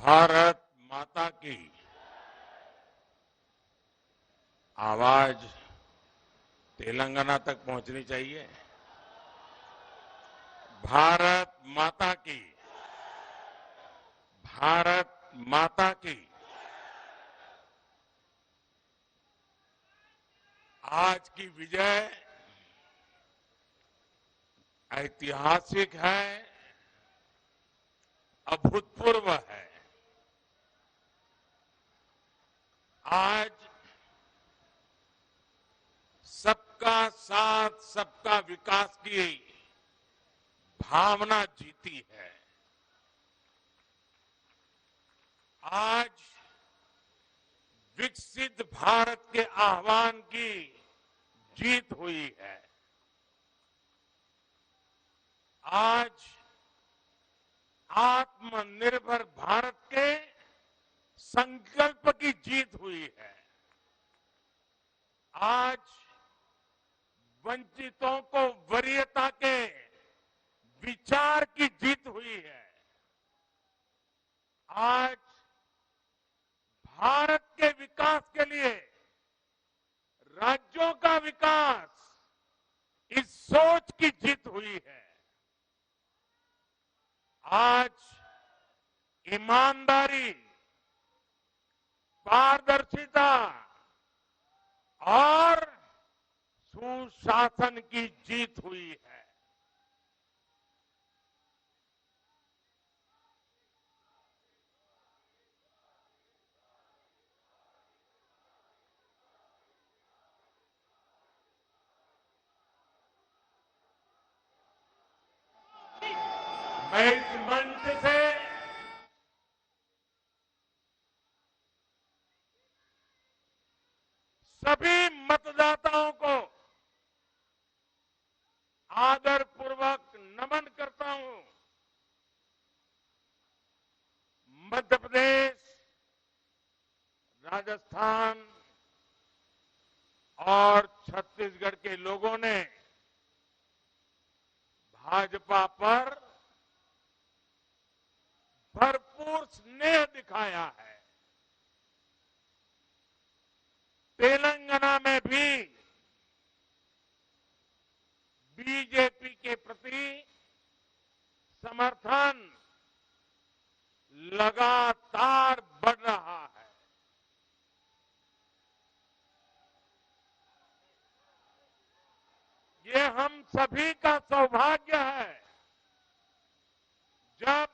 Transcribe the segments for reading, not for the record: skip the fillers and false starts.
भारत माता की आवाज तेलंगाना तक पहुंचनी चाहिए। भारत माता की, भारत माता की। आज की विजय ऐतिहासिक है, अभूतपूर्व है। आज सबका साथ, सबका विकास की भावना जीती है। आज विकसित भारत के आह्वान की जीत हुई है। आज आत्मनिर्भर भारत के संकल्प की जीत हुई है। आज वंचितों को वरीयता के विचार की जीत हुई है। आज भारत के विकास के लिए राज्यों का विकास, इस सोच की जीत हुई है। आज ईमानदारी, पारदर्शिता और सुशासन की जीत हुई है। मैं इस मंच से सभी मतदाताओं को आदरपूर्वक नमन करता हूं। मध्य प्रदेश, राजस्थान और छत्तीसगढ़ के लोगों ने भाजपा पर भरपूर स्नेह दिखाया है। तेलंगाना में भी बीजेपी के प्रति समर्थन लगातार बढ़ रहा है। ये हम सभी का सौभाग्य है जब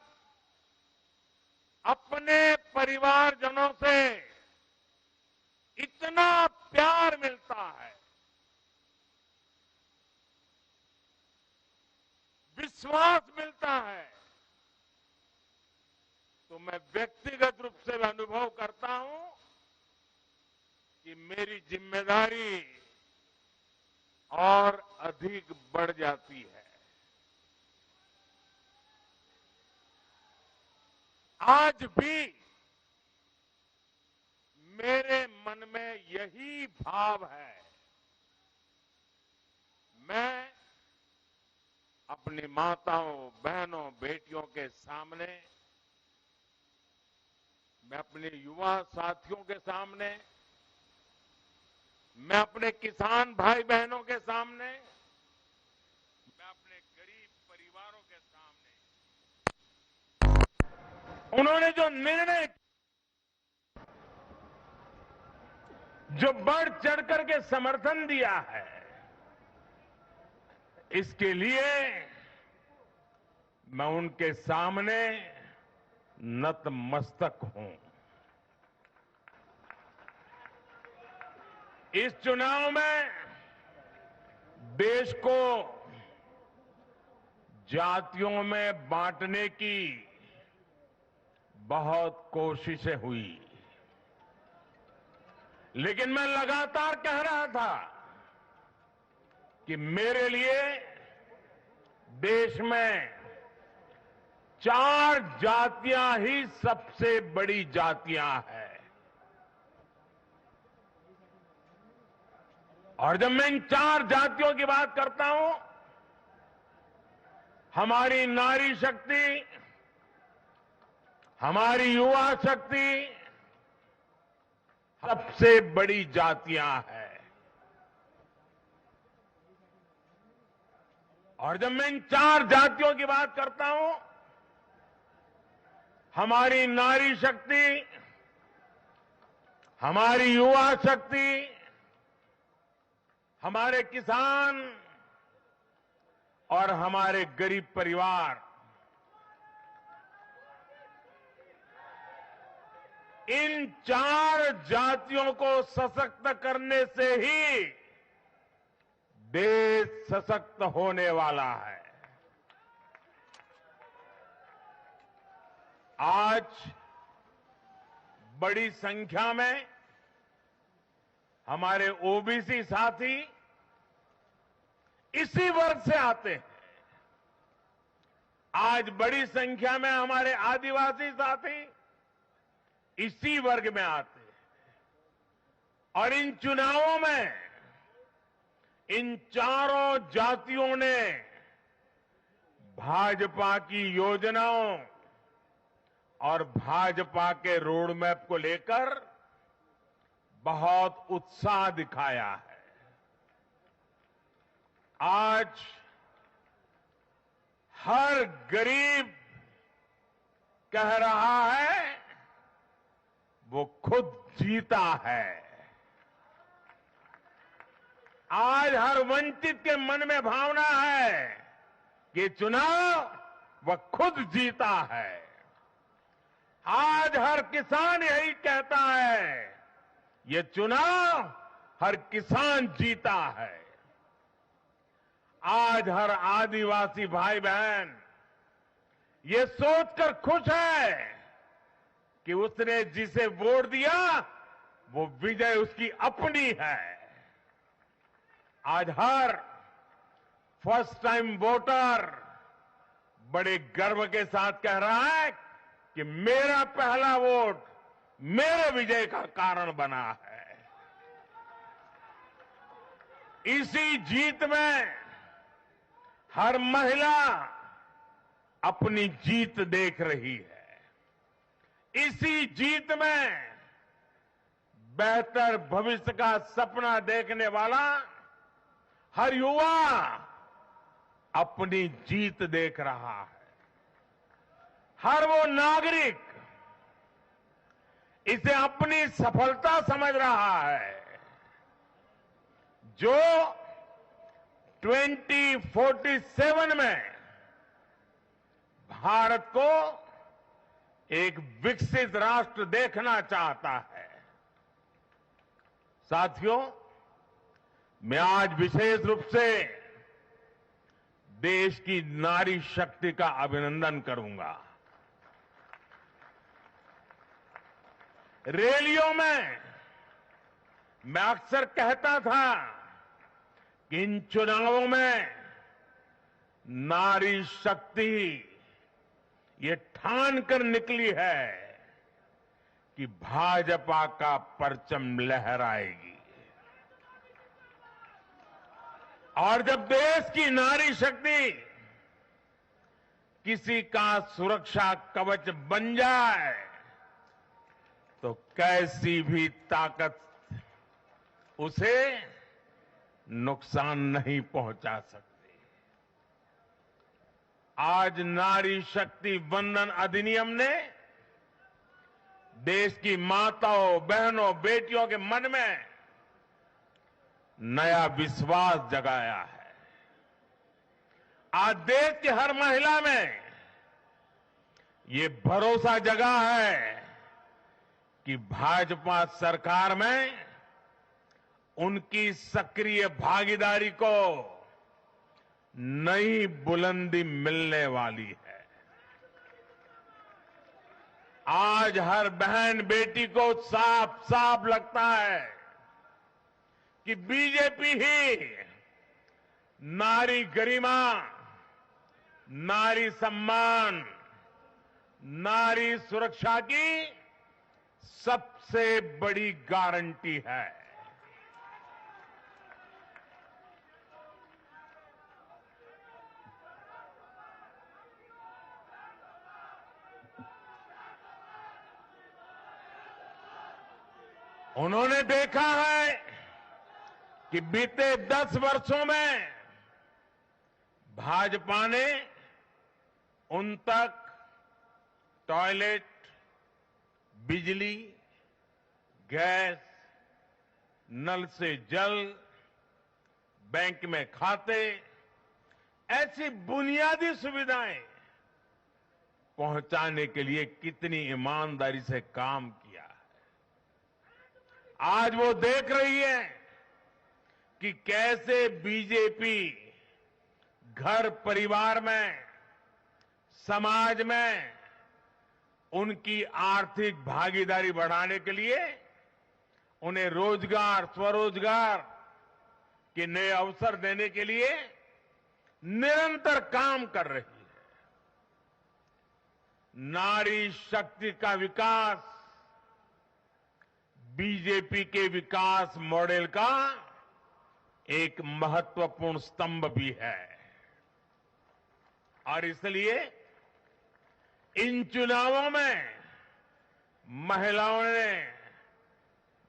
अपने परिवारजनों से इतना प्यार मिलता है, विश्वास मिलता है। तो मैं व्यक्तिगत रूप से अनुभव करता हूं कि मेरी जिम्मेदारी और अधिक बढ़ जाती है। आज भी मेरे मन में यही भाव है। मैं अपनी माताओं, बहनों, बेटियों के सामने, मैं अपने युवा साथियों के सामने, मैं अपने किसान भाई बहनों के सामने, मैं अपने गरीब परिवारों के सामने उन्होंने जो निर्णय, जो बढ़ चढ़ करके समर्थन दिया है, इसके लिए मैं उनके सामने नतमस्तक हूं। इस चुनाव में देश को जातियों में बांटने की बहुत कोशिशें हुई, लेकिन मैं लगातार कह रहा था कि मेरे लिए देश में 4 जातियां ही सबसे बड़ी जातियां हैं। और जब मैं इन 4 जातियों की बात करता हूं, हमारी नारी शक्ति हमारी युवा शक्ति सबसे बड़ी जातियां हैं। और जब मैं इन 4 जातियों की बात करता हूं, हमारी नारी शक्ति, हमारी युवा शक्ति, हमारे किसान और हमारे गरीब परिवार, इन 4 जातियों को सशक्त करने से ही देश सशक्त होने वाला है। आज बड़ी संख्या में हमारे ओबीसी साथी इसी वर्ग से आते हैं। आज बड़ी संख्या में हमारे आदिवासी साथी इसी वर्ग में आते हैं। और इन चुनावों में इन चारों जातियों ने भाजपा की योजनाओं और भाजपा के रोड मैप को लेकर बहुत उत्साह दिखाया है। आज हर गरीब कह रहा है वो खुद जीता है। आज हर वंचित के मन में भावना है कि चुनाव वह खुद जीता है। आज हर किसान यही कहता है, ये चुनाव हर किसान जीता है। आज हर आदिवासी भाई बहन ये सोचकर खुश है कि उसने जिसे वोट दिया वो विजय उसकी अपनी है। आज हर फर्स्ट टाइम वोटर बड़े गर्व के साथ कह रहा है कि मेरा पहला वोट मेरे विजय का कारण बना है। इसी जीत में हर महिला अपनी जीत देख रही है। इसी जीत में बेहतर भविष्य का सपना देखने वाला हर युवा अपनी जीत देख रहा है। हर वो नागरिक इसे अपनी सफलता समझ रहा है जो 2047 में भारत को एक विकसित राष्ट्र देखना चाहता है। साथियों, मैं आज विशेष रूप से देश की नारी शक्ति का अभिनंदन करूंगा। रैलियों में मैं अक्सर कहता था कि इन चुनावों में नारी शक्ति ये ठान कर निकली है कि भाजपा का परचम लहराएगी। और जब देश की नारी शक्ति किसी का सुरक्षा कवच बन जाए तो कैसी भी ताकत उसे नुकसान नहीं पहुंचा सकती। आज नारी शक्ति वंदन अधिनियम ने देश की माताओं, बहनों, बेटियों के मन में नया विश्वास जगाया है। आज देश की हर महिला में ये भरोसा जगा है कि भाजपा सरकार में उनकी सक्रिय भागीदारी को नई बुलंदी मिलने वाली है। आज हर बहन बेटी को साफ साफ लगता है कि बीजेपी ही नारी गरिमा, नारी सम्मान, नारी सुरक्षा की सबसे बड़ी गारंटी है। उन्होंने देखा है कि बीते 10 वर्षों में भाजपा ने उन तक टॉयलेट, बिजली, गैस, नल से जल, बैंक में खाते, ऐसी बुनियादी सुविधाएं पहुंचाने के लिए कितनी ईमानदारी से काम किया है। आज वो देख रही है कि कैसे बीजेपी घर परिवार में, समाज में उनकी आर्थिक भागीदारी बढ़ाने के लिए उन्हें रोजगार, स्वरोजगार के नए अवसर देने के लिए निरंतर काम कर रही है। नारी शक्ति का विकास बीजेपी के विकास मॉडल का एक महत्वपूर्ण स्तंभ भी है और इसलिए इन चुनावों में महिलाओं ने,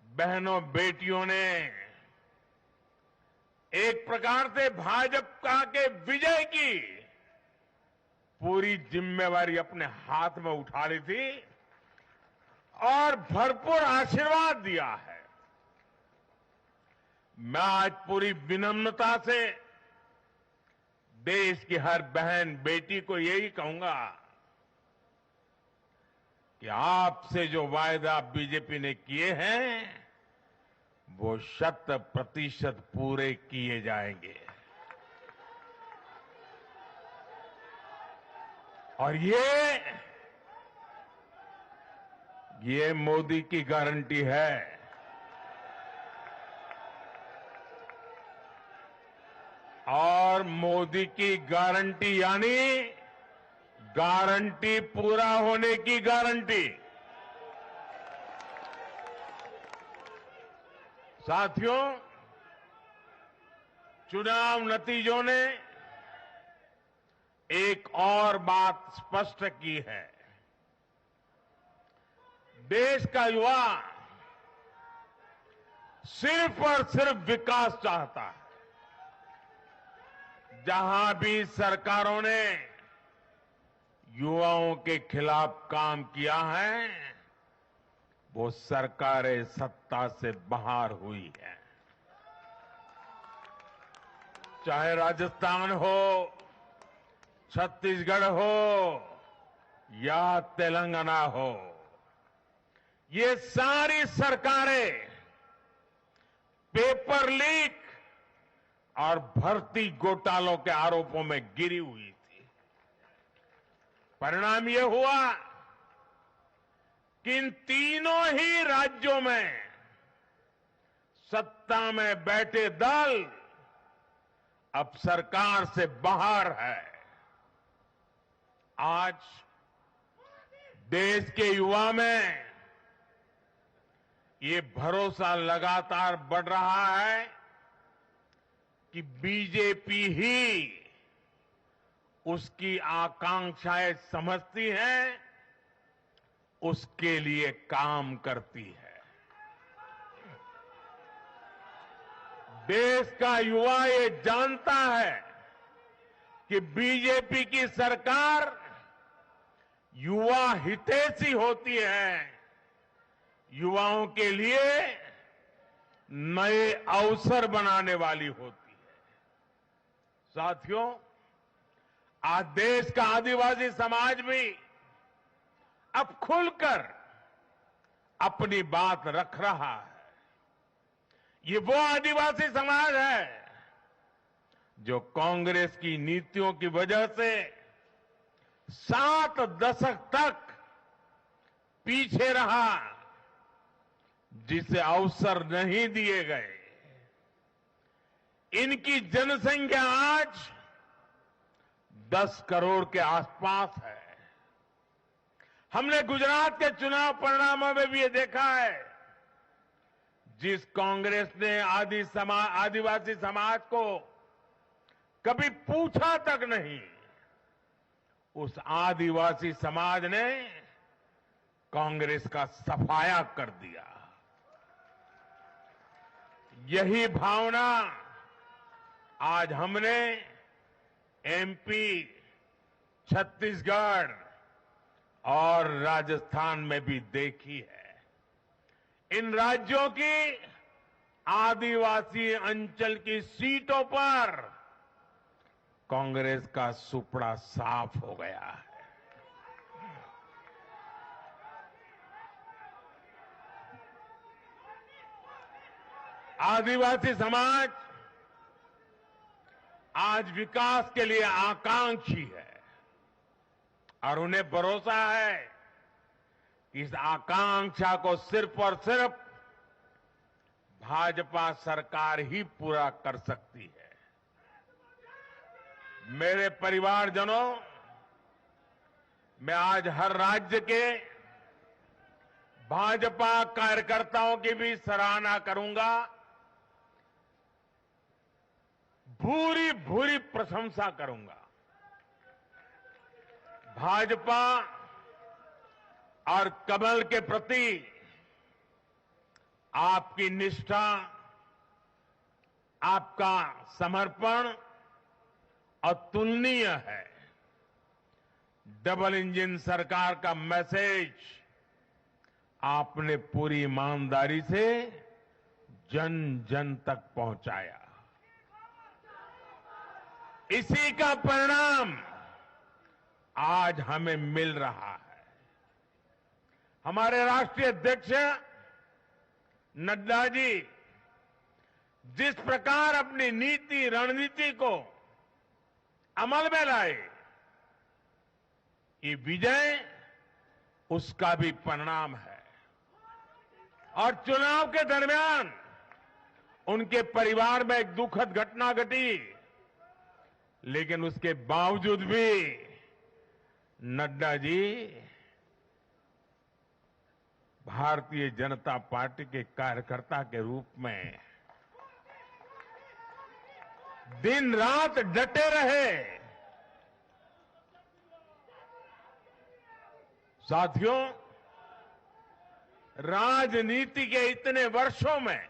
बहनों, बेटियों ने एक प्रकार से भाजपा के विजय की पूरी जिम्मेवारी अपने हाथ में उठा ली थी और भरपूर आशीर्वाद दिया है। मैं आज पूरी विनम्रता से देश की हर बहन बेटी को यही कहूंगा कि आपसे जो वायदा बीजेपी ने किए हैं वो 100% पूरे किए जाएंगे और ये मोदी की गारंटी है। और मोदी की गारंटी यानी गारंटी पूरा होने की गारंटी। साथियों, चुनाव नतीजों ने एक और बात स्पष्ट की है। देश का युवा सिर्फ और सिर्फ विकास चाहता है। जहां भी सरकारों ने युवाओं के खिलाफ काम किया है वो सरकारें सत्ता से बाहर हुई है। चाहे राजस्थान हो, छत्तीसगढ़ हो या तेलंगाना हो, ये सारी सरकारें पेपर लीक और भर्ती घोटालों के आरोपों में गिरी हुई थी। परिणाम ये हुआ कि इन तीनों ही राज्यों में सत्ता में बैठे दल अब सरकार से बाहर है। आज देश के युवा में ये भरोसा लगातार बढ़ रहा है कि बीजेपी ही उसकी आकांक्षाएं समझती है, उसके लिए काम करती है। देश का युवा ये जानता है कि बीजेपी की सरकार युवा हितैषी होती है, युवाओं के लिए नए अवसर बनाने वाली होती है। साथियों, आज देश का आदिवासी समाज भी अब खुलकर अपनी बात रख रहा है। ये वो आदिवासी समाज है जो कांग्रेस की नीतियों की वजह से 7 दशक तक पीछे रहा, जिसे अवसर नहीं दिए गए। इनकी जनसंख्या आज 10 करोड़ के आसपास है। हमने गुजरात के चुनाव परिणामों में भी ये देखा है, जिस कांग्रेस ने आदिवासी समाज को कभी पूछा तक नहीं, उस आदिवासी समाज ने कांग्रेस का सफाया कर दिया। यही भावना आज हमने एमपी, छत्तीसगढ़ और राजस्थान में भी देखी है। इन राज्यों की आदिवासी अंचल की सीटों पर कांग्रेस का सुपड़ा साफ हो गया है। आदिवासी समाज आज विकास के लिए आकांक्षी है और उन्हें भरोसा है कि इस आकांक्षा को सिर्फ और सिर्फ भाजपा सरकार ही पूरा कर सकती है। मेरे परिवारजनों, मैं आज हर राज्य के भाजपा कार्यकर्ताओं की भी सराहना करूंगा, भूरी भूरी प्रशंसा करूंगा। भाजपा और कमल के प्रति आपकी निष्ठा, आपका समर्पण अतुलनीय है। डबल इंजन सरकार का मैसेज आपने पूरी ईमानदारी से जन जन तक पहुंचाया। इसी का परिणाम आज हमें मिल रहा है। हमारे राष्ट्रीय अध्यक्ष नड्डा जी जिस प्रकार अपनी नीति रणनीति को अमल में लाए, ये विजय उसका भी परिणाम है। और चुनाव के दरमियान उनके परिवार में एक दुखद घटना घटी, लेकिन उसके बावजूद भी नड्डा जी भारतीय जनता पार्टी के कार्यकर्ता के रूप में दिन रात डटे रहे। साथियों, राजनीति के इतने वर्षों में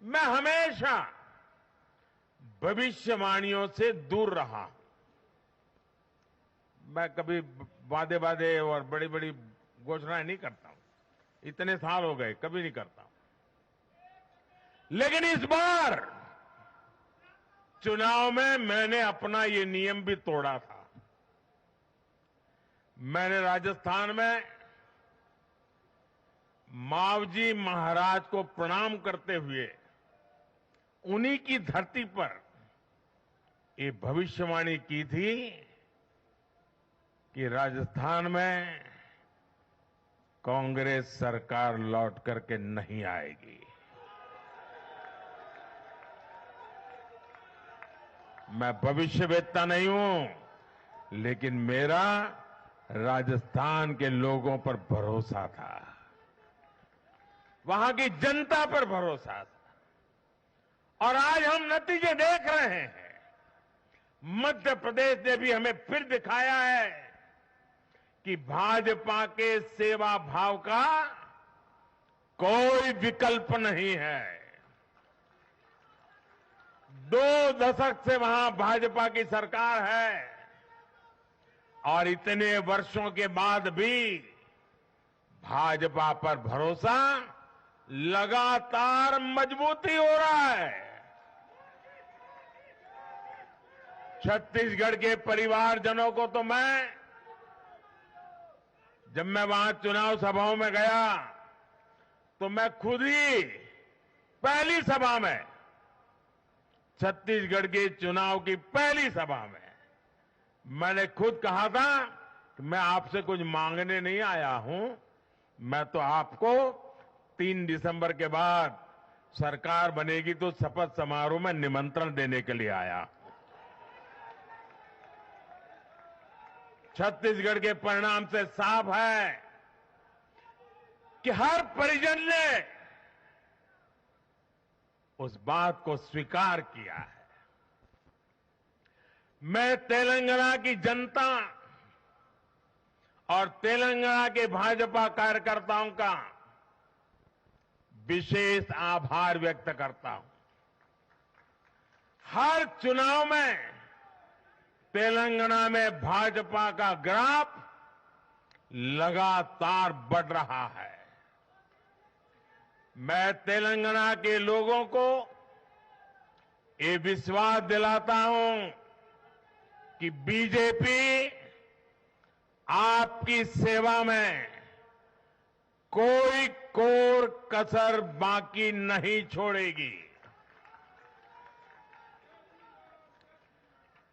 मैं हमेशा भविष्यवाणियों से दूर रहा हूं। मैं कभी वादे वादे और बड़ी बड़ी घोषणाएं नहीं करता हूं। इतने साल हो गए, कभी नहीं करता हूं। लेकिन इस बार चुनाव में मैंने अपना ये नियम भी तोड़ा था। मैंने राजस्थान में मावजी महाराज को प्रणाम करते हुए उन्हीं की धरती पर ये भविष्यवाणी की थी कि राजस्थान में कांग्रेस सरकार लौट करके नहीं आएगी। मैं भविष्यवेत्ता नहीं हूं, लेकिन मेरा राजस्थान के लोगों पर भरोसा था, वहां की जनता पर भरोसा था। और आज हम नतीजे देख रहे हैं। मध्य प्रदेश ने भी हमें फिर दिखाया है कि भाजपा के सेवा भाव का कोई विकल्प नहीं है। 2 दशक से वहां भाजपा की सरकार है और इतने वर्षों के बाद भी भाजपा पर भरोसा लगातार मजबूती हो रहा है। छत्तीसगढ़ के परिवारजनों को तो जब मैं वहां चुनाव सभाओं में गया तो मैं खुद ही पहली सभा में, छत्तीसगढ़ के चुनाव की पहली सभा में मैंने खुद कहा था कि मैं आपसे कुछ मांगने नहीं आया हूं, मैं तो आपको 3 दिसंबर के बाद सरकार बनेगी तो शपथ समारोह में निमंत्रण देने के लिए आया। छत्तीसगढ़ के परिणाम से साफ है कि हर परिजन ने उस बात को स्वीकार किया है। मैं तेलंगाना की जनता और तेलंगाना के भाजपा कार्यकर्ताओं का विशेष आभार व्यक्त करता हूं। हर चुनाव में तेलंगाना में भाजपा का ग्राफ लगातार बढ़ रहा है। मैं तेलंगाना के लोगों को ये विश्वास दिलाता हूं कि बीजेपी आपकी सेवा में कोई कोर कसर बाकी नहीं छोड़ेगी।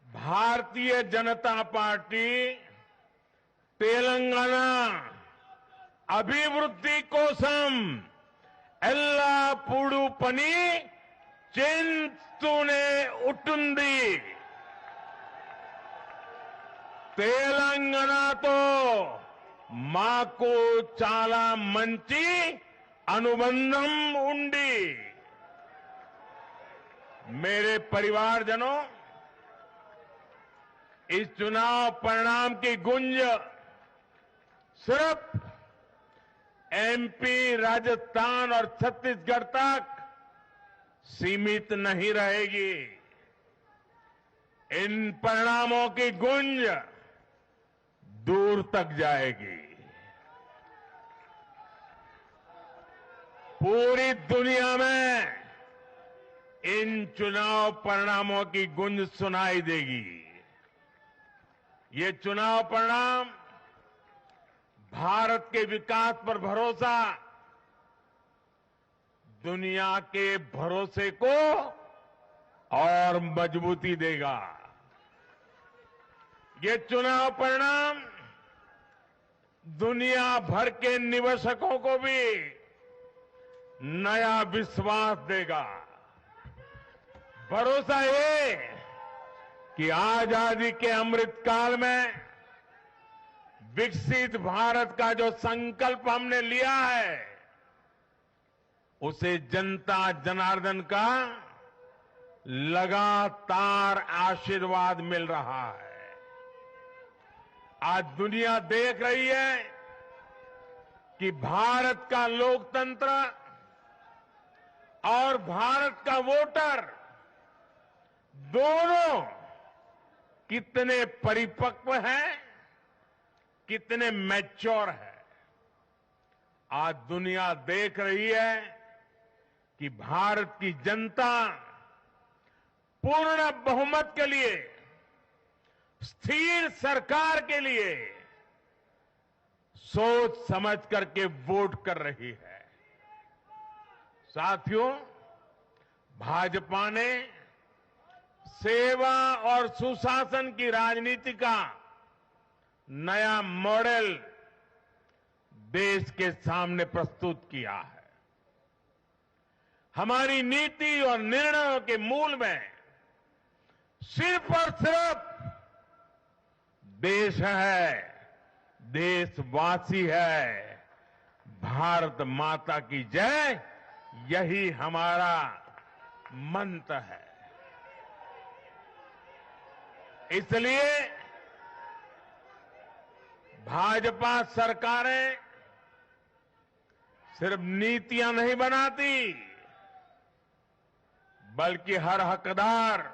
भारतीय जनता पार्टी तेलंगाना अभिवृद्धि कोसम एल्लापूडू पनी चिंतूने उटुंदी। तेलंगानातो माकू चाला मंची अनुबंधम उंडी। मेरे परिवारजनों, इस चुनाव परिणाम की गुंज सिर्फ एमपी, राजस्थान और छत्तीसगढ़ तक सीमित नहीं रहेगी। इन परिणामों की गुंज दूर तक जाएगी। पूरी दुनिया में इन चुनाव परिणामों की गुंज सुनाई देगी। ये चुनाव परिणाम भारत के विकास पर भरोसा, दुनिया के भरोसे को और मजबूती देगा। ये चुनाव परिणाम दुनिया भर के निवेशकों को भी नया विश्वास देगा। भरोसा ये कि आजादी के अमृत काल में विकसित भारत का जो संकल्प हमने लिया है, उसे जनता जनार्दन का लगातार आशीर्वाद मिल रहा है। आज दुनिया देख रही है कि भारत का लोकतंत्र और भारत का वोटर दोनों कितने परिपक्व हैं, कितने मैच्योर है। आज दुनिया देख रही है कि भारत की जनता पूर्ण बहुमत के लिए, स्थिर सरकार के लिए सोच समझ करके वोट कर रही है। साथियों, भाजपा ने सेवा और सुशासन की राजनीति का नया मॉडल देश के सामने प्रस्तुत किया है। हमारी नीति और निर्णयों के मूल में सिर्फ और सिर्फ देश है, देशवासी है। भारत माता की जय, यही हमारा मंत्र है। इसलिए भाजपा सरकारें सिर्फ नीतियां नहीं बनाती, बल्कि हर हकदार,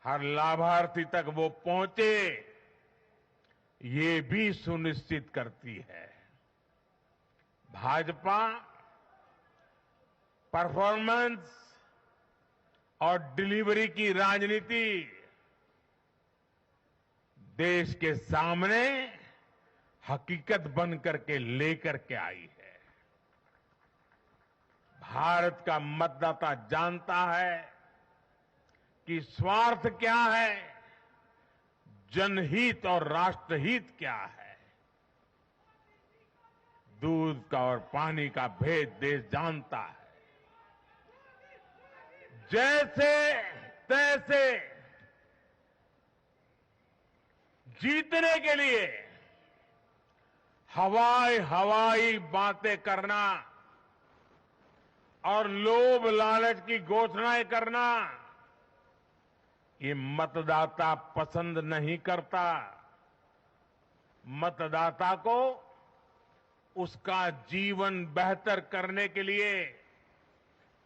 हर लाभार्थी तक वो पहुंचे, ये भी सुनिश्चित करती है। भाजपा परफॉर्मेंस और डिलीवरी की राजनीति देश के सामने हकीकत बन करके लेकर के आई है। भारत का मतदाता जानता है कि स्वार्थ क्या है, जनहित और राष्ट्रहित क्या है। दूध का और पानी का भेद देश जानता है। जैसे तैसे जीतने के लिए हवाई बातें करना और लोभ लालच की घोषणाएं करना, ये मतदाता पसंद नहीं करता। मतदाता को उसका जीवन बेहतर करने के लिए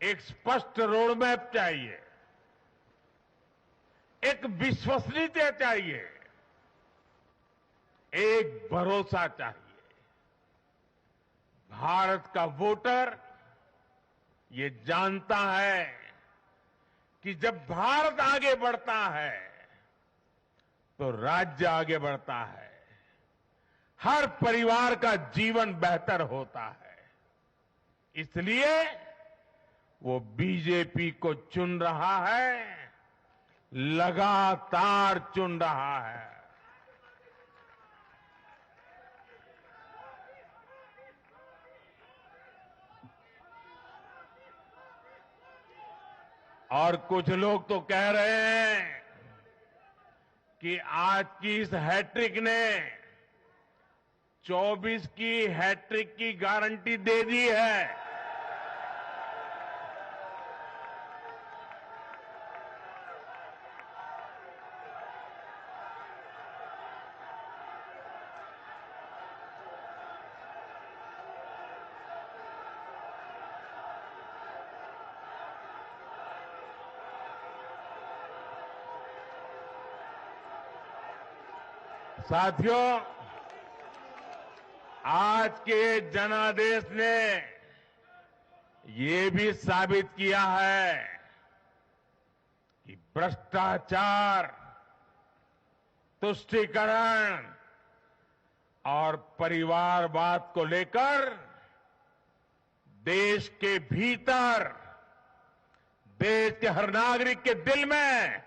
एक स्पष्ट रोडमैप चाहिए, एक विश्वसनीयता चाहिए, एक भरोसा चाहिए। भारत का वोटर ये जानता है कि जब भारत आगे बढ़ता है तो राज्य आगे बढ़ता है, हर परिवार का जीवन बेहतर होता है। इसलिए वो बीजेपी को चुन रहा है, लगातार चुन रहा है। और कुछ लोग तो कह रहे हैं कि आज की इस हैट्रिक ने 24 की हैट्रिक की गारंटी दे दी है। साथियों, आज के जनादेश ने ये भी साबित किया है कि भ्रष्टाचार, तुष्टीकरण और परिवारवाद को लेकर देश के भीतर, देश के हर नागरिक के दिल में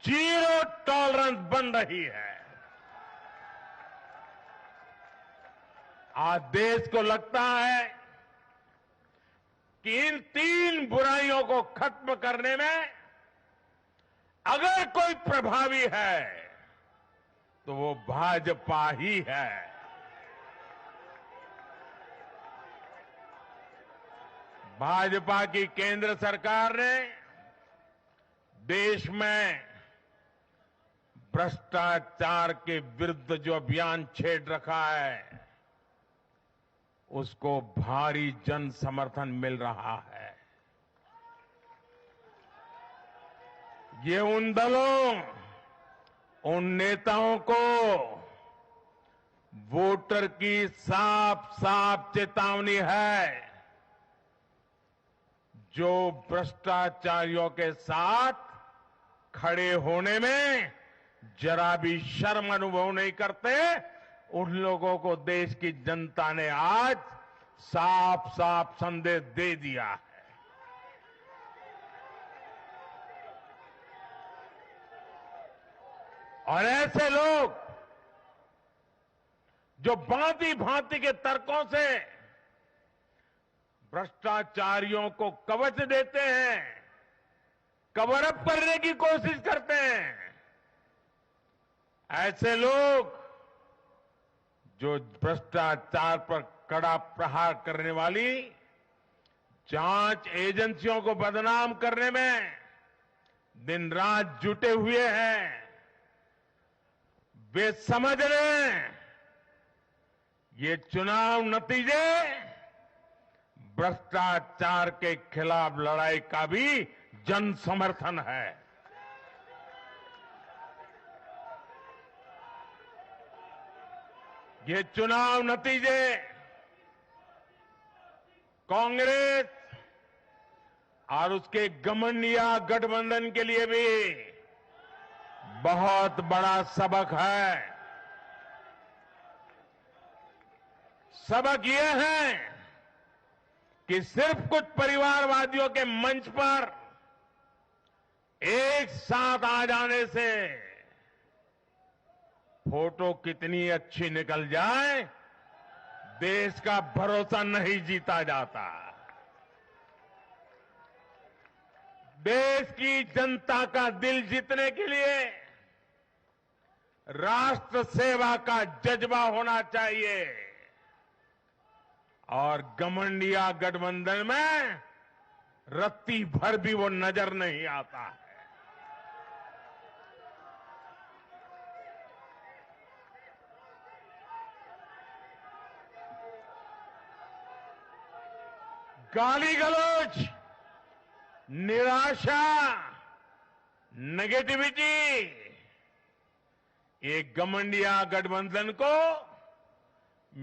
जीरो टॉलरेंस बन रही है। आज देश को लगता है कि इन 3 बुराइयों को खत्म करने में अगर कोई प्रभावी है तो वो भाजपा ही है। भाजपा की केंद्र सरकार ने देश में भ्रष्टाचार के विरुद्ध जो अभियान छेड़ रखा है उसको भारी जन समर्थन मिल रहा है। ये उन दलों, उन नेताओं को वोटर की साफ साफ चेतावनी है जो भ्रष्टाचारियों के साथ खड़े होने में जरा भी शर्म अनुभव नहीं करते। उन लोगों को देश की जनता ने आज साफ साफ संदेश दे दिया है। और ऐसे लोग जो भांति भांति के तर्कों से भ्रष्टाचारियों को कवच देते हैं, कवर अप करने की कोशिश करते हैं, ऐसे लोग जो भ्रष्टाचार पर कड़ा प्रहार करने वाली जांच एजेंसियों को बदनाम करने में दिन रात जुटे हुए हैं, वे समझ लें ये चुनाव नतीजे भ्रष्टाचार के खिलाफ लड़ाई का भी जन समर्थन है। ये चुनाव नतीजे कांग्रेस और उसके घमंडिया गठबंधन के लिए भी बहुत बड़ा सबक है। सबक ये है कि सिर्फ कुछ परिवारवादियों के मंच पर एक साथ आ जाने से फोटो कितनी अच्छी निकल जाए, देश का भरोसा नहीं जीता जाता। देश की जनता का दिल जीतने के लिए राष्ट्र सेवा का जज्बा होना चाहिए और घमंडिया गठबंधन में रत्ती भर भी वो नजर नहीं आता है। गाली गलौज, निराशा, नेगेटिविटी, ये घमंडिया गठबंधन को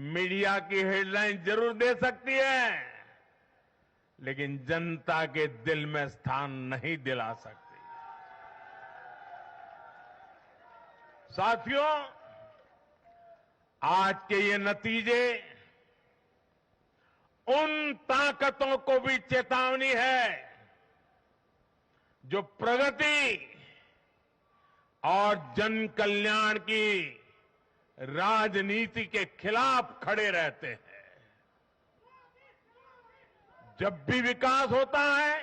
मीडिया की हेडलाइन जरूर दे सकती है, लेकिन जनता के दिल में स्थान नहीं दिला सकती। साथियों, आज के ये नतीजे उन ताकतों को भी चेतावनी है जो प्रगति और जन कल्याण की राजनीति के खिलाफ खड़े रहते हैं। जब भी विकास होता है,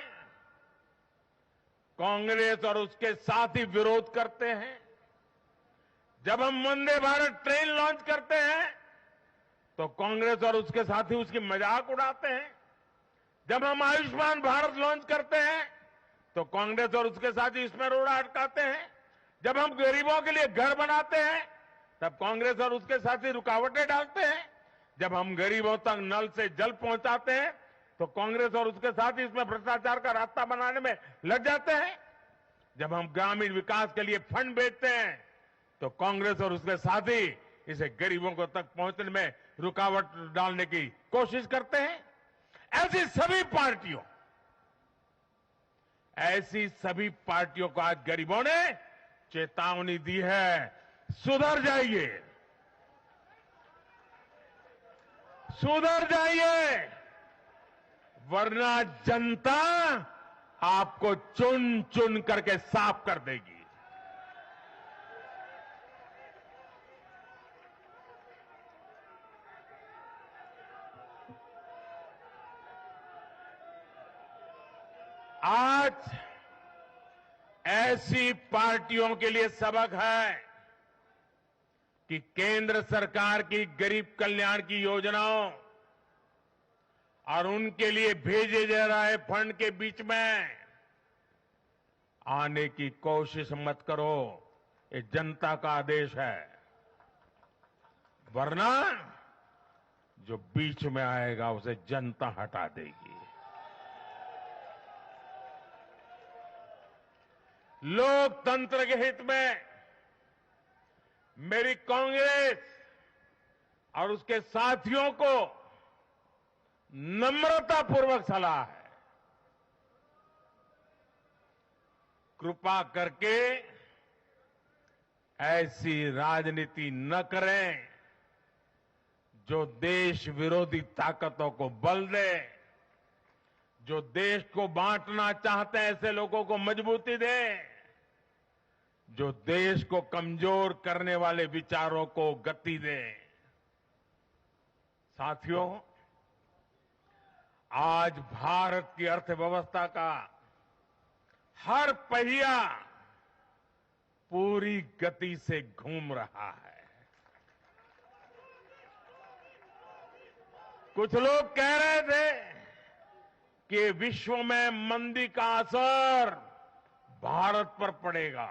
कांग्रेस और उसके साथी विरोध करते हैं। जब हम वंदे भारत ट्रेन लॉन्च करते हैं तो कांग्रेस और उसके साथी उसकी मजाक उड़ाते हैं। जब हम आयुष्मान भारत लॉन्च करते हैं तो कांग्रेस और उसके साथी इसमें रोड़ा अटकाते हैं। जब हम गरीबों के लिए घर बनाते हैं तब कांग्रेस और उसके साथी रुकावटें डालते हैं। जब हम गरीबों तक नल से जल पहुंचाते हैं तो कांग्रेस और उसके साथी इसमें भ्रष्टाचार का रास्ता बनाने में लग जाते हैं। जब हम ग्रामीण विकास के लिए फंड भेजते हैं तो कांग्रेस और उसके साथी इसे गरीबों को तक पहुंचने में रुकावट डालने की कोशिश करते हैं। ऐसी सभी पार्टियों को आज गरीबों ने चेतावनी दी है, सुधर जाइए, सुधर जाइए, वरना जनता आपको चुन चुन करके साफ कर देगी। आज ऐसी पार्टियों के लिए सबक है कि केंद्र सरकार की गरीब कल्याण की योजनाओं और उनके लिए भेजे जा रहे फंड के बीच में आने की कोशिश मत करो। ये जनता का आदेश है, वरना जो बीच में आएगा उसे जनता हटा देगी। लोकतंत्र के हित में मेरी कांग्रेस और उसके साथियों को नम्रतापूर्वक सलाह है, कृपा करके ऐसी राजनीति न करें जो देश विरोधी ताकतों को बल दे, जो देश को बांटना चाहते हैं ऐसे लोगों को मजबूती दे, जो देश को कमजोर करने वाले विचारों को गति दे। साथियों, आज भारत की अर्थव्यवस्था का हर पहिया पूरी गति से घूम रहा है। कुछ लोग कह रहे थे कि विश्व में मंदी का असर भारत पर पड़ेगा,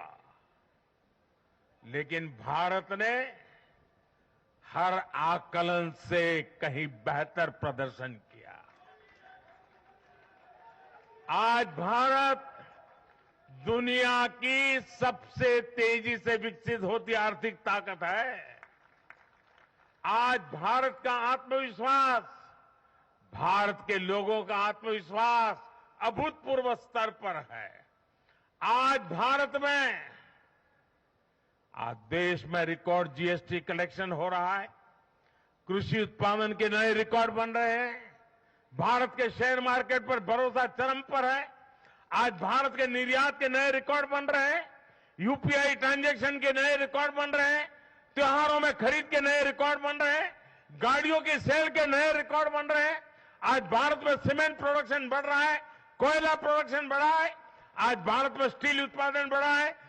लेकिन भारत ने हर आकलन से कहीं बेहतर प्रदर्शन किया। आज भारत दुनिया की सबसे तेजी से विकसित होती आर्थिक ताकत है। आज भारत का आत्मविश्वास, भारत के लोगों का आत्मविश्वास अभूतपूर्व स्तर पर है। आज भारत में, आज देश में रिकॉर्ड जीएसटी कलेक्शन हो रहा है, कृषि उत्पादन के नए रिकॉर्ड बन रहे हैं, भारत के शेयर मार्केट पर भरोसा चरम पर है। आज भारत के निर्यात के नए रिकॉर्ड बन रहे हैं, यूपीआई ट्रांजैक्शन के नए रिकॉर्ड बन रहे हैं, त्योहारों में खरीद के नए रिकॉर्ड बन रहे हैं, गाड़ियों की सेल के नए रिकॉर्ड बन रहे हैं। आज भारत में सीमेंट प्रोडक्शन बढ़ रहा है, कोयला प्रोडक्शन बढ़ा है, आज भारत में स्टील उत्पादन बढ़ा है,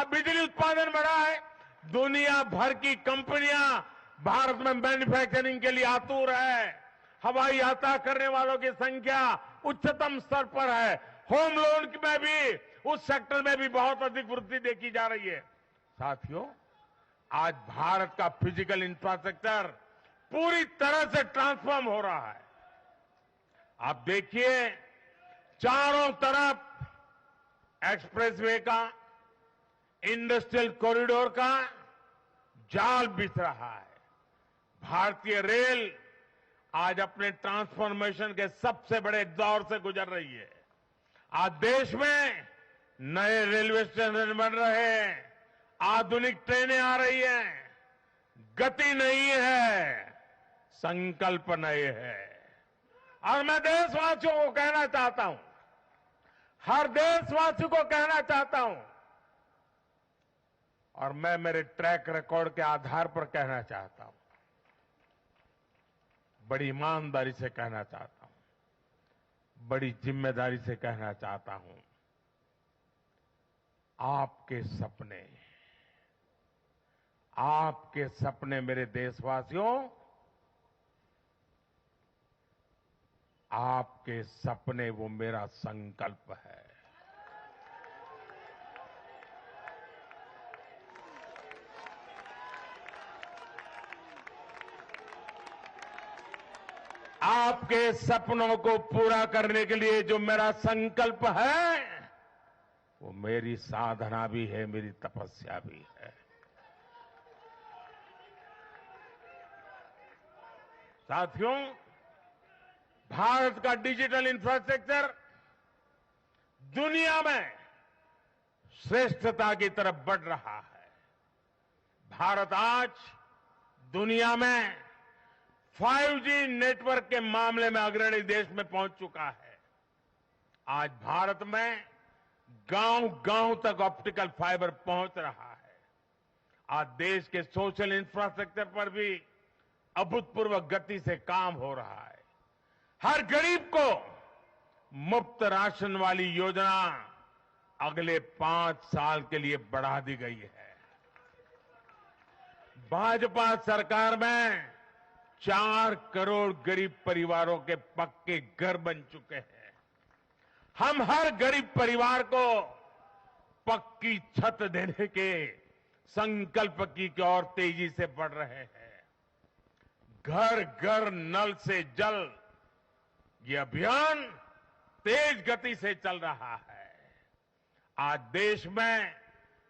बिजली उत्पादन बढ़ा है। दुनिया भर की कंपनियां भारत में मैन्युफैक्चरिंग के लिए आतुर है। हवाई यात्रा करने वालों की संख्या उच्चतम स्तर पर है। होम लोन में भी, उस सेक्टर में भी बहुत अधिक वृद्धि देखी जा रही है। साथियों, आज भारत का फिजिकल इंफ्रास्ट्रक्चर पूरी तरह से ट्रांसफॉर्म हो रहा है। आप देखिए चारों तरफ एक्सप्रेसवे का, इंडस्ट्रियल कॉरिडोर का जाल बिछ रहा है। भारतीय रेल आज अपने ट्रांसफॉर्मेशन के सबसे बड़े दौर से गुजर रही है। आज देश में नए रेलवे स्टेशन बन रहे हैं, आधुनिक ट्रेनें आ रही हैं। गति नहीं है, संकल्प नए है। और मैं देशवासियों को कहना चाहता हूं, हर देशवासी को कहना चाहता हूं, और मैं मेरे ट्रैक रिकॉर्ड के आधार पर कहना चाहता हूं, बड़ी ईमानदारी से कहना चाहता हूं, बड़ी जिम्मेदारी से कहना चाहता हूं, आपके सपने मेरे देशवासियों, आपके सपने वो मेरा संकल्प है। आपके सपनों को पूरा करने के लिए जो मेरा संकल्प है, वो मेरी साधना भी है, मेरी तपस्या भी है। साथियों, भारत का डिजिटल इंफ्रास्ट्रक्चर दुनिया में श्रेष्ठता की तरफ बढ़ रहा है। भारत आज दुनिया में 5G नेटवर्क के मामले में अग्रणी देश में पहुंच चुका है। आज भारत में गांव-गांव तक ऑप्टिकल फाइबर पहुंच रहा है। आज देश के सोशल इंफ्रास्ट्रक्चर पर भी अभूतपूर्व गति से काम हो रहा है। हर गरीब को मुफ्त राशन वाली योजना अगले 5 साल के लिए बढ़ा दी गई है। भाजपा सरकार में 4 करोड़ गरीब परिवारों के पक्के घर बन चुके हैं। हम हर गरीब परिवार को पक्की छत देने के संकल्प की ओर तेजी से बढ़ रहे हैं। घर घर नल से जल, ये अभियान तेज गति से चल रहा है। आज देश में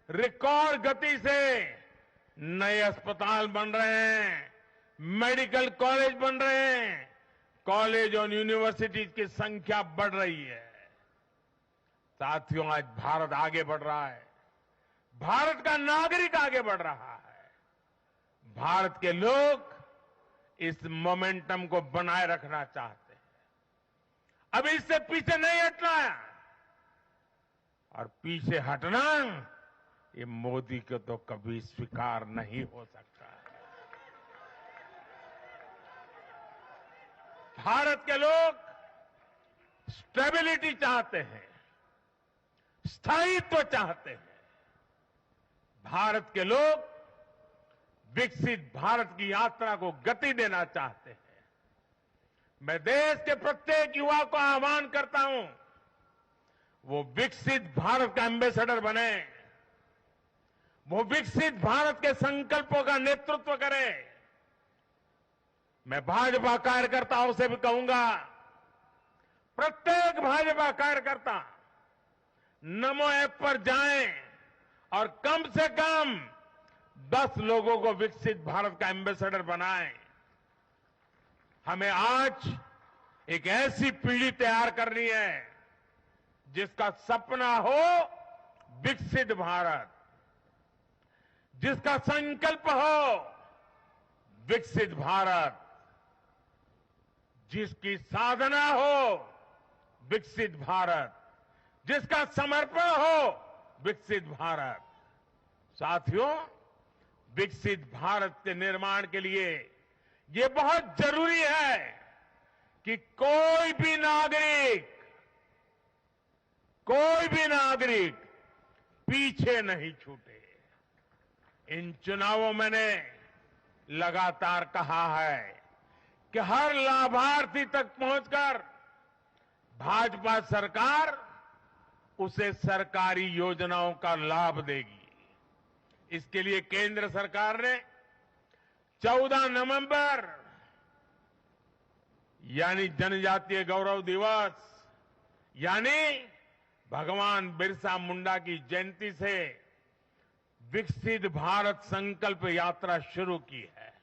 रिकॉर्ड गति से नए अस्पताल बन रहे हैं, मेडिकल कॉलेज बन रहे हैं, कॉलेज और यूनिवर्सिटीज की संख्या बढ़ रही है। साथियों, आज भारत आगे बढ़ रहा है, भारत का नागरिक आगे बढ़ रहा है। भारत के लोग इस मोमेंटम को बनाए रखना चाहते हैं। अब इससे पीछे नहीं हटना है, और पीछे हटना ये मोदी को तो कभी स्वीकार नहीं हो सकता है। भारत के लोग स्टेबिलिटी चाहते हैं, स्थायित्व चाहते हैं। भारत के लोग विकसित भारत की यात्रा को गति देना चाहते हैं। मैं देश के प्रत्येक युवा को आह्वान करता हूं, वो विकसित भारत का एम्बेसडर बने, वो विकसित भारत के संकल्पों का नेतृत्व करे। मैं भाजपा कार्यकर्ताओं से भी कहूंगा, प्रत्येक भाजपा कार्यकर्ता नमो ऐप पर जाएं और कम से कम 10 लोगों को विकसित भारत का एम्बेसडर बनाएं। हमें आज एक ऐसी पीढ़ी तैयार करनी है जिसका सपना हो विकसित भारत, जिसका संकल्प हो विकसित भारत, जिसकी साधना हो विकसित भारत, जिसका समर्पण हो विकसित भारत। साथियों, विकसित भारत के निर्माण के लिए ये बहुत जरूरी है कि कोई भी नागरिक पीछे नहीं छूटे। इन चुनावों में मैंने लगातार कहा है कि हर लाभार्थी तक पहुंचकर भाजपा सरकार उसे सरकारी योजनाओं का लाभ देगी। इसके लिए केंद्र सरकार ने 14 नवंबर यानी जनजातीय गौरव दिवस, यानी भगवान बिरसा मुंडा की जयंती से विकसित भारत संकल्प यात्रा शुरू की है।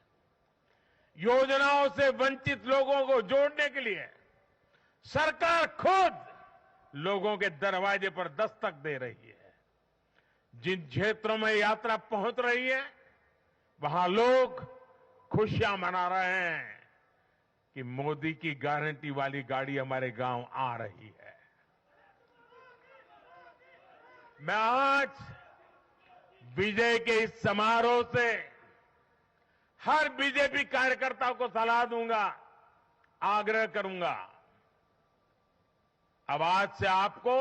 योजनाओं से वंचित लोगों को जोड़ने के लिए सरकार खुद लोगों के दरवाजे पर दस्तक दे रही है। जिन क्षेत्रों में यात्रा पहुंच रही है, वहां लोग खुशियां मना रहे हैं कि मोदी की गारंटी वाली गाड़ी हमारे गांव आ रही है। मैं आज विजय के इस समारोह से हर बीजेपी कार्यकर्ता को सलाह दूंगा, आग्रह करूंगा, अब आज से आपको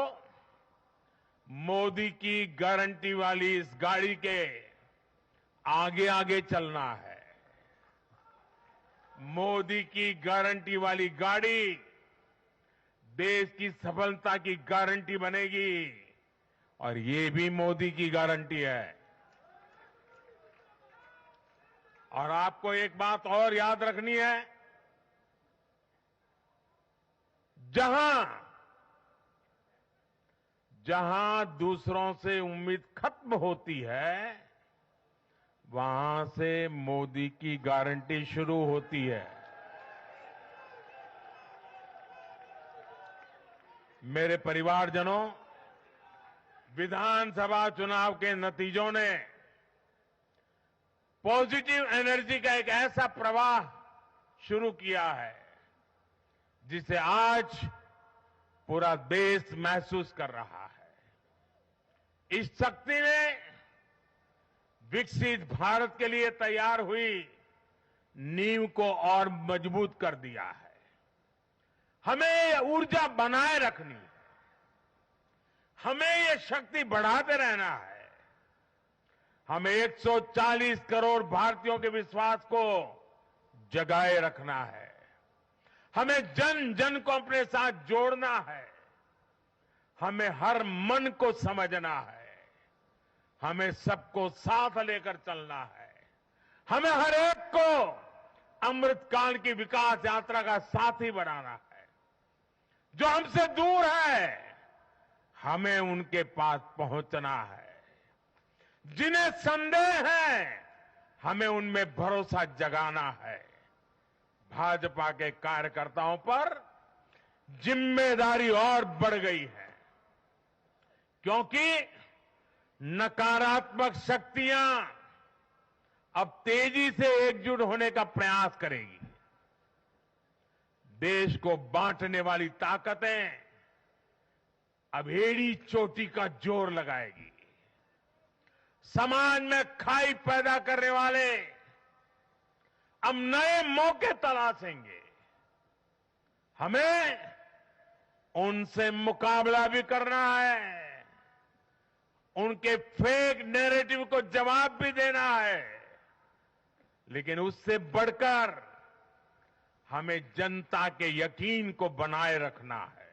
मोदी की गारंटी वाली इस गाड़ी के आगे आगे चलना है। मोदी की गारंटी वाली गाड़ी देश की सफलता की गारंटी बनेगी और ये भी मोदी की गारंटी है। और आपको एक बात और याद रखनी है, जहां दूसरों से उम्मीद खत्म होती है, वहां से मोदी की गारंटी शुरू होती है। मेरे परिवारजनों, विधानसभा चुनाव के नतीजों ने पॉजिटिव एनर्जी का एक ऐसा प्रवाह शुरू किया है जिसे आज पूरा देश महसूस कर रहा है। इस शक्ति ने विकसित भारत के लिए तैयार हुई नींव को और मजबूत कर दिया है। हमें ये ऊर्जा बनाए रखनी है, हमें ये शक्ति बढ़ाते रहना है। हमें 140 करोड़ भारतीयों के विश्वास को जगाए रखना है। हमें जन जन को अपने साथ जोड़ना है। हमें हर मन को समझना है। हमें सबको साथ लेकर चलना है। हमें हर एक को अमृतकाल की विकास यात्रा का साथी बनाना है। जो हमसे दूर है, हमें उनके पास पहुंचना है। जिन्हें संदेह है, हमें उनमें भरोसा जगाना है। भाजपा के कार्यकर्ताओं पर जिम्मेदारी और बढ़ गई है, क्योंकि नकारात्मक शक्तियां अब तेजी से एकजुट होने का प्रयास करेगी। देश को बांटने वाली ताकतें अब एड़ी चोटी का जोर लगाएगी। समाज में खाई पैदा करने वाले अब नए मौके तलाशेंगे। हमें उनसे मुकाबला भी करना है, उनके फेक नैरेटिव को जवाब भी देना है, लेकिन उससे बढ़कर हमें जनता के यकीन को बनाए रखना है।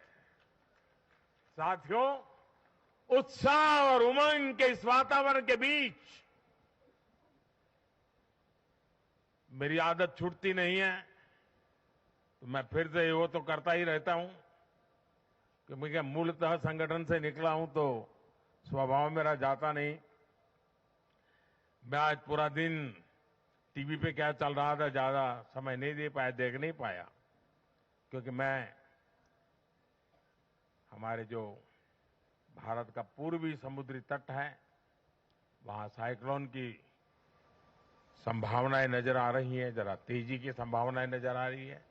साथियों, उत्साह और उमंग के इस वातावरण के बीच मेरी आदत छूटती नहीं है, तो मैं फिर से वो तो करता ही रहता हूं कि मैं मूलतः संगठन से निकला हूं तो स्वभाव मेरा जाता नहीं। मैं आज पूरा दिन टीवी पे क्या चल रहा था ज्यादा समय नहीं दे पाया, देख नहीं पाया, क्योंकि मैं हमारे जो भारत का पूर्वी समुद्री तट है, वहां साइक्लोन की संभावनाएं नजर आ रही हैं, जरा तेजी की संभावनाएं नजर आ रही है।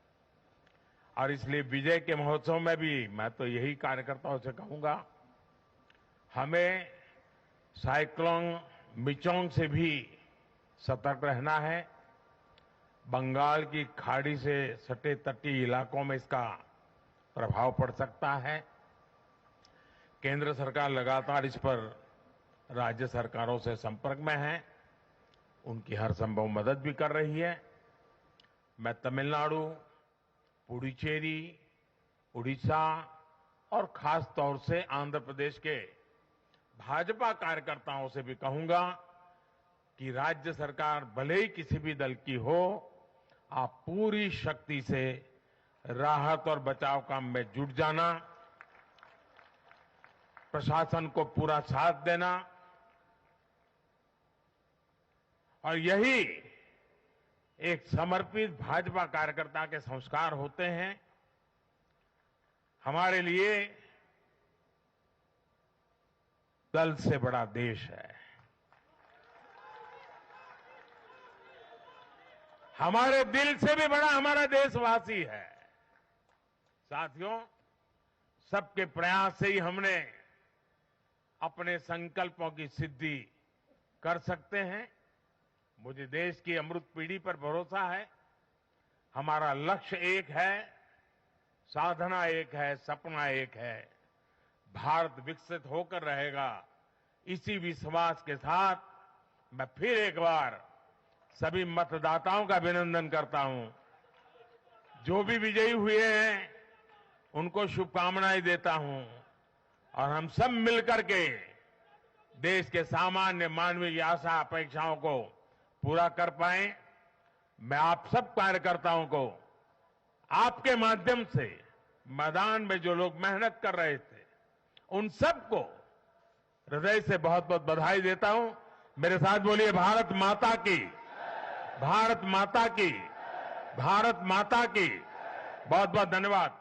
और इसलिए विजय के महोत्सव में भी मैं तो यही कार्यकर्ताओं से कहूंगा, हमें साइक्लोन मिचोंग से भी सतर्क रहना है। बंगाल की खाड़ी से सटे तटीय इलाकों में इसका प्रभाव पड़ सकता है। केंद्र सरकार लगातार इस पर राज्य सरकारों से संपर्क में है, उनकी हर संभव मदद भी कर रही है। मैं तमिलनाडु, पुडुचेरी, उड़ीसा और खास तौर से आंध्र प्रदेश के भाजपा कार्यकर्ताओं से भी कहूंगा कि राज्य सरकार भले ही किसी भी दल की हो, आप पूरी शक्ति से राहत और बचाव काम में जुट जाना, प्रशासन को पूरा साथ देना, और यही एक समर्पित भाजपा कार्यकर्ता के संस्कार होते हैं। हमारे लिए दल से बड़ा देश है। हमारे दिल से भी बड़ा हमारा देशवासी है। साथियों, सबके प्रयास से ही हमने अपने संकल्पों की सिद्धि कर सकते हैं। मुझे देश की अमृत पीढ़ी पर भरोसा है। हमारा लक्ष्य एक है, साधना एक है, सपना एक है। भारत विकसित होकर रहेगा। इसी विश्वास के साथ मैं फिर एक बार सभी मतदाताओं का अभिनंदन करता हूं। जो भी विजयी हुए हैं उनको शुभकामनाएं देता हूं, और हम सब मिलकर के देश के सामान्य मानवीय की आशा अपेक्षाओं को पूरा कर पाए। मैं आप सब कार्यकर्ताओं को आपके माध्यम से मैदान में जो लोग मेहनत कर रहे थे उन सबको हृदय से बहुत बहुत बधाई देता हूं। मेरे साथ बोलिए भारत माता की, भारत माता की, भारत माता की। बहुत बहुत धन्यवाद।